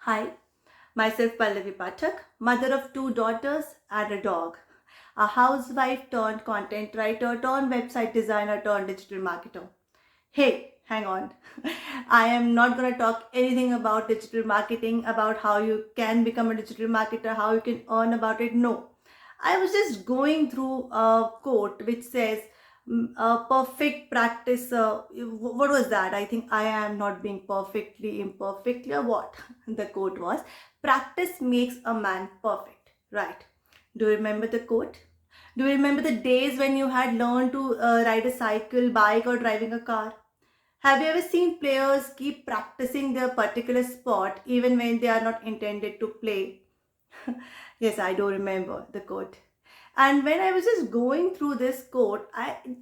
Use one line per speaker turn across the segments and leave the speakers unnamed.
Hi, myself Pallavi Pathak, mother of two daughters and a dog, a housewife turned content writer turned website designer turned digital marketer. Hey, hang on. I am not going to talk anything about digital marketing, about how you can become a digital marketer, how you can earn about it. No. I was just going through a quote which says, a perfect practice. What was that? I think I am not being perfectly imperfectly, or what? The quote was, practice makes a man perfect. Right. Do you remember the quote? Do you remember the days when you had learned to ride a cycle, bike, or driving a car? Have you ever seen players keep practicing their particular sport even when they are not intended to play? Yes, I do remember the quote. And when I was just going through this quote,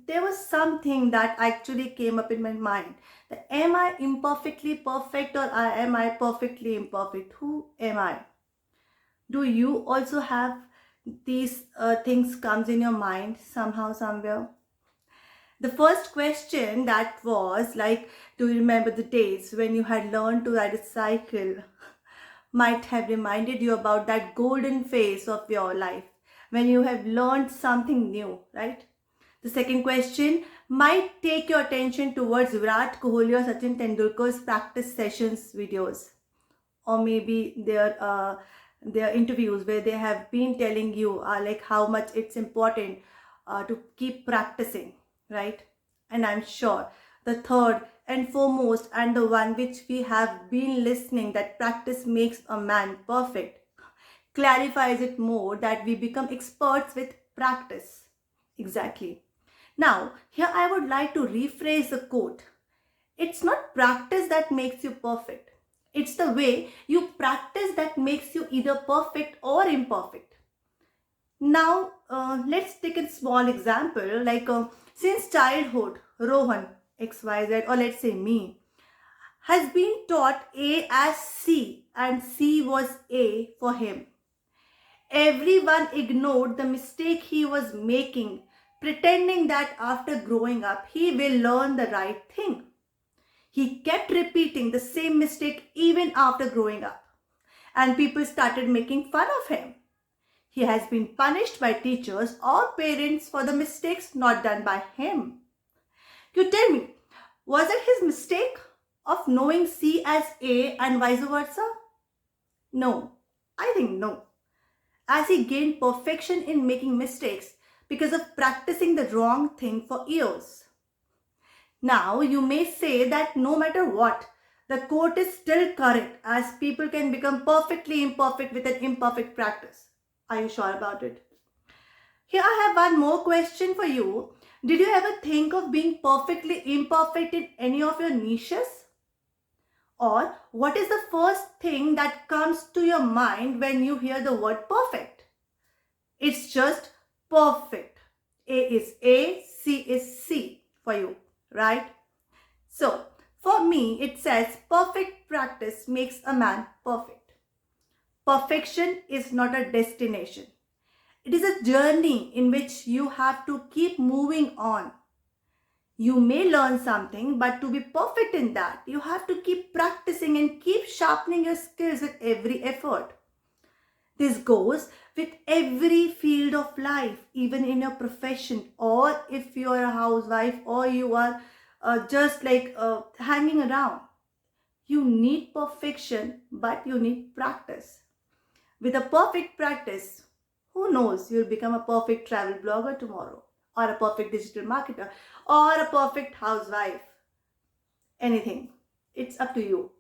there was something that actually came up in my mind. That am I imperfectly perfect, or am I perfectly imperfect? Who am I? Do you also have these things comes in your mind somehow, somewhere? The first question that was like, do you remember the days when you had learned to ride a cycle? Might have reminded you about that golden phase of your life when you have learned something new, right? The second question might take your attention towards Virat Kohli or Sachin Tendulkar's practice sessions videos, or maybe their interviews where they have been telling you like how much it's important to keep practicing, right? And I'm sure the third and foremost, and the one which we have been listening, that practice makes a man perfect, clarifies it more, that we become experts with practice. Exactly. Now here I would like to rephrase the quote. It's not practice that makes you perfect. It's the way you practice that makes you either perfect or imperfect. Now, let's take a small example. Like, since childhood, Rohan, XYZ, or let's say me, has been taught A as C, and C was A for him. Everyone ignored the mistake he was making, pretending that after growing up, he will learn the right thing. He kept repeating the same mistake even after growing up, and people started making fun of him. He has been punished by teachers or parents for the mistakes not done by him. You tell me, was it his mistake of knowing C as A and vice versa? No, I think no. As he gained perfection in making mistakes because of practicing the wrong thing for years. Now, you may say that no matter what, the quote is still correct, as people can become perfectly imperfect with an imperfect practice. Are you sure about it? Here I have one more question for you. Did you ever think of being perfectly imperfect in any of your niches? Or what is the first thing that comes to your mind when you hear the word perfect? It's just perfect. A is A, C is C for you, right? So, for me, it says perfect practice makes a man perfect. Perfection is not a destination. It is a journey in which you have to keep moving on. You may learn something, but to be perfect in that, you have to keep practicing and keep sharpening your skills with every effort. This goes with every field of life, even in your profession, or if you are a housewife, or you are just like hanging around. You need perfection, but you need practice. With a perfect practice, who knows, you'll become a perfect travel blogger tomorrow, or a perfect digital marketer, or a perfect housewife. Anything. It's up to you.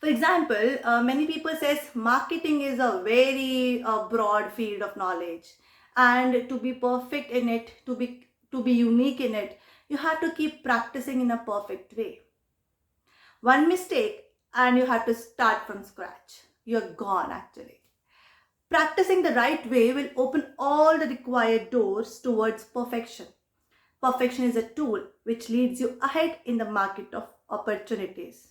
For example, many people says marketing is a very broad field of knowledge, and to be perfect in it, to be unique in it, you have to keep practicing in a perfect way. One mistake and you have to start from scratch. You're gone actually. Practicing the right way will open all the required doors towards perfection. Perfection is a tool which leads you ahead in the market of opportunities.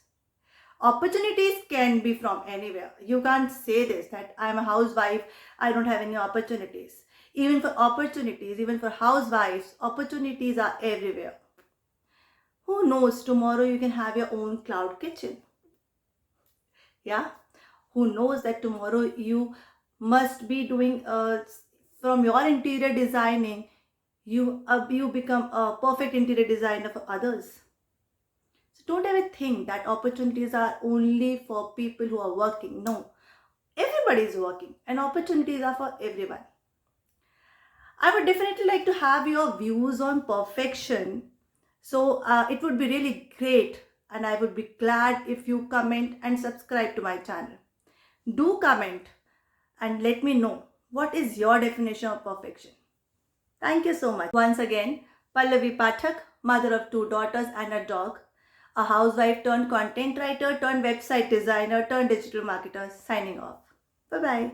Opportunities can be from anywhere. You can't say this that I'm a housewife, I don't have any opportunities. Even for opportunities, even for housewives, opportunities are everywhere. Who knows, tomorrow you can have your own cloud kitchen. Yeah? who knows that tomorrow you must be doing from your interior designing, you become a perfect interior designer for others. So don't ever think that opportunities are only for people who are working. No, everybody is working and opportunities are for everyone. I would definitely like to have your views on perfection. So it would be really great, and I would be glad if you comment and subscribe to my channel. Do comment and let me know what is your definition of perfection. Thank you so much. Once again, Pallavi Pathak, mother of 2 daughters and a dog, a housewife turned content writer turned website designer turned digital marketer, signing off. Bye bye.